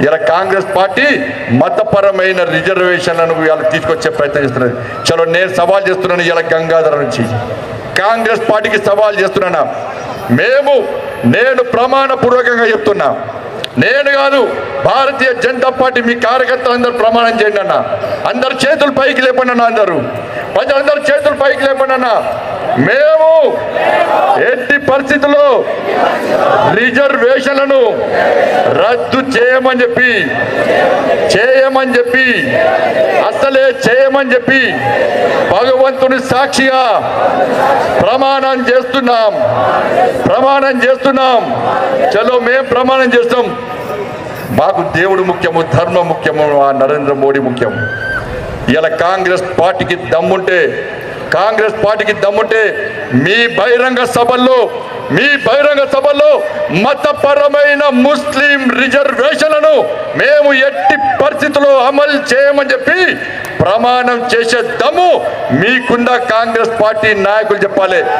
ఇలా కాంగ్రెస్ పార్టీ మతపరమైన రిజర్వేషన్లను ఇలా తీసుకొచ్చే ప్రయత్నం చేస్తున్నది. చలో నేను సవాల్ చేస్తున్నాను ఇలా గంగాధర నుంచి కాంగ్రెస్ పార్టీకి సవాల్ చేస్తున్నాను. నేను ప్రమాణపూర్వకంగా చెప్తున్నా, నేను కాదు భారతీయ జనతా పార్టీ మీ కార్యకర్తలు అందరూ ప్రమాణం చేయండి అన్న. అందరు చేతులు పైకి లేపండి అన్న, అందరూ ప్రజలందరూ చేతులు పైకి లేపండి అన్న. మేము ఎట్టి పరిస్థితుల్లో రిజర్వేషన్లను రద్దు చేయమని చెప్పి అసలే చేయమని చెప్పి భగవంతుని సాక్షిగా ప్రమాణం చేస్తున్నాం. చలో మేము ప్రమాణం చేస్తాం. మాకు దేవుడు ముఖ్యము, ధర్మం ముఖ్యము, నరేంద్ర మోడీ ముఖ్యం. ఇలా కాంగ్రెస్ పార్టీకి దమ్ముంటే మీ బహిరంగ సభల్లో మతపరమైన ముస్లిం రిజర్వేషన్లను మేము ఎట్టి పరిస్థితుల్లో అమలు చేయమని చెప్పి ప్రమాణం చేసే దమ్ము మీకున్న కాంగ్రెస్ పార్టీ నాయకులు చెప్పాలి.